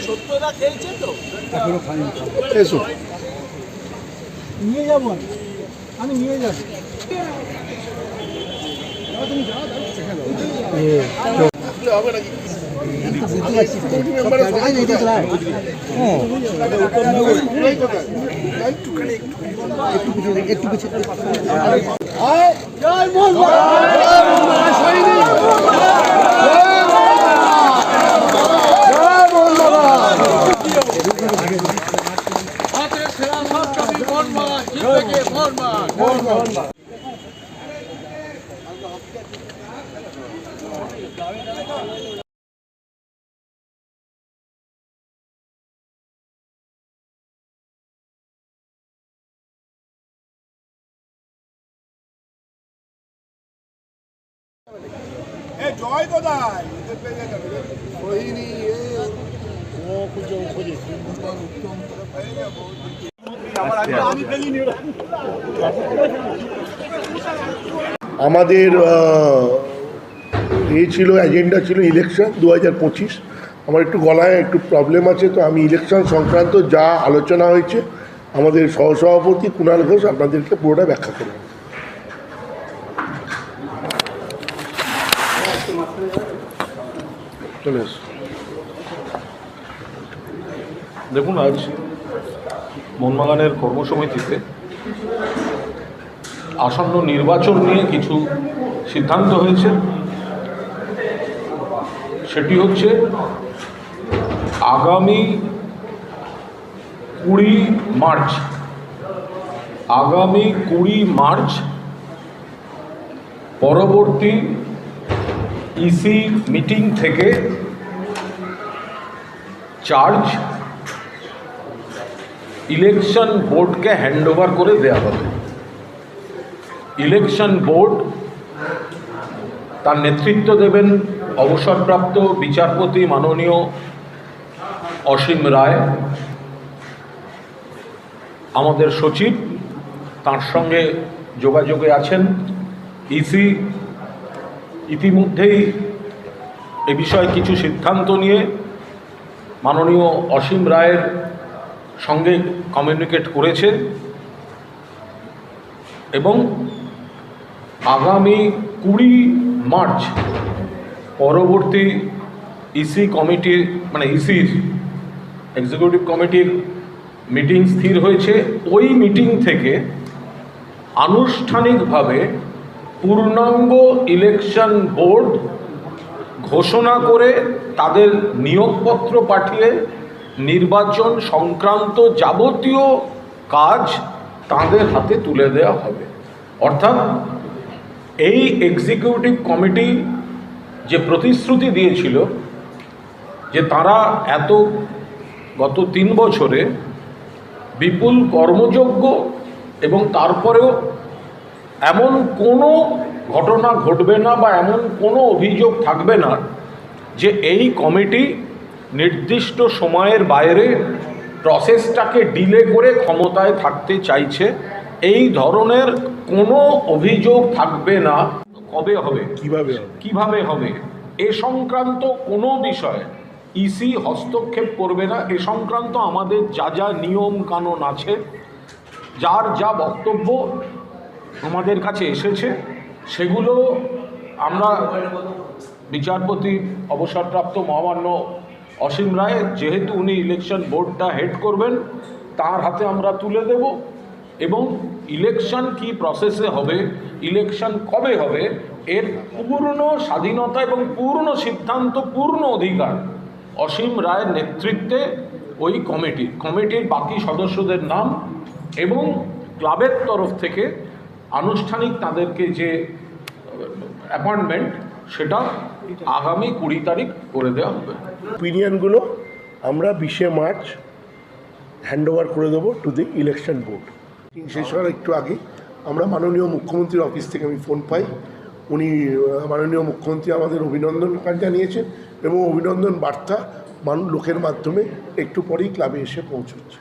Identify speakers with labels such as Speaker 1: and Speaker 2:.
Speaker 1: সত্যটা খেয়েছে তো
Speaker 2: এখনো খাইনি।
Speaker 3: এসো
Speaker 2: নিয়ে যাবো আমি নিয়ে যাবো।
Speaker 3: জয় কোথায় আমাদের ছিল এজেন্ডা ছিল ইলেকশন 2025। আমার একটু গলায় একটু প্রবলেম আছে, তো আমি ইলেকশন সংক্রান্ত যা আলোচনা হয়েছে আমাদের সহসভাপতি কুণাল ঘোষ আপনাদেরকে পুরোটা ব্যাখ্যা করবেন। চলে এসো।
Speaker 4: দেখুন, আজ মোহনবাগানের কর্মসমিতিতে আসন্ন নির্বাচন নিয়ে কিছু সিদ্ধান্ত হয়েছে। সেটি হচ্ছে আগামী 20 মার্চ পরবর্তী ইসি মিটিং থেকে চার্জ ইলেকশন বোর্ডকে হ্যান্ডওভার করে দেওয়া হবে। ইলেকশন বোর্ড তার নেতৃত্ব দেবেন অবসরপ্রাপ্ত বিচারপতি মাননীয় অসীম রায়। আমাদের সচিব তার সঙ্গে যোগাযোগে আছেন। ইসি ইতিমধ্যেই এ বিষয়ে কিছু সিদ্ধান্ত নিয়ে মাননীয় অসীম রায়ের সঙ্গে কমিউনিকেট করেছে এবং আগামী 20 মার্চ পরবর্তী ইসি কমিটির ইসির এক্সিকিউটিভ কমিটির মিটিং স্থির হয়েছে। ওই মিটিং থেকে আনুষ্ঠানিকভাবে পূর্ণাঙ্গ ইলেকশন বোর্ড ঘোষণা করে তাদের নিয়োগপত্র পাঠিয়ে নির্বাচন সংক্রান্ত যাবতীয় কাজ তাদের হাতে তুলে দেওয়া হবে। অর্থাৎ এই এক্সিকিউটিভ কমিটি যে প্রতিশ্রুতি দিয়েছিল যে তারা গত 3 বছরে বিপুল কর্মযজ্ঞ এবং তারপরেও এমন কোনো ঘটনা ঘটবে না বা এমন কোনো অভিযোগ থাকবে না যে এই কমিটি নির্দিষ্ট সময়ের বাইরে প্রসেসটাকে ডিলে করে ক্ষমতায় থাকতে চাইছে, এই ধরনের কোনো অভিযোগ থাকবে না। কবে হবে, কিভাবে হবে এ সংক্রান্ত কোনো বিষয় ইসি হস্তক্ষেপ করবে না। এ সংক্রান্ত আমাদের যা নিয়ম কানুন আছে, যার যা বক্তব্য আমাদের কাছে এসেছে, সেগুলো আমরা বিচারপতি অবসরপ্রাপ্ত মহামান্য অসীম রায়, যেহেতু উনি ইলেকশন বোর্ডটা হেড করবেন, তার হাতে আমরা তুলে দেব এবং ইলেকশন কি প্রসেসে হবে, ইলেকশন কবে হবে, এর পূর্ণ স্বাধীনতা এবং পূর্ণ সিদ্ধান্ত, পূর্ণ অধিকার অসীম রায়ের নেতৃত্বে ওই কমিটির বাকি সদস্যদের নাম এবং ক্লাবের তরফ থেকে আনুষ্ঠানিক তাদেরকে যে অ্যাপয়েন্টমেন্ট, সেটা আগামী 20 তারিখ করে দেওয়া হবে।
Speaker 3: ওপিনিয়নগুলো আমরা 20 মার্চ হ্যান্ডওভার করে দেবো টু দি ইলেকশন বোর্ড। শেষ হওয়ার একটু আগে আমরা মাননীয় মুখ্যমন্ত্রীর অফিস থেকে আমি ফোন পাই, উনি মাননীয় মুখ্যমন্ত্রী আমাদের অভিনন্দন জানিয়েছেন এবং অভিনন্দন বার্তা লোকের মাধ্যমে একটু পরেই ক্লাবে এসে পৌঁছচ্ছে।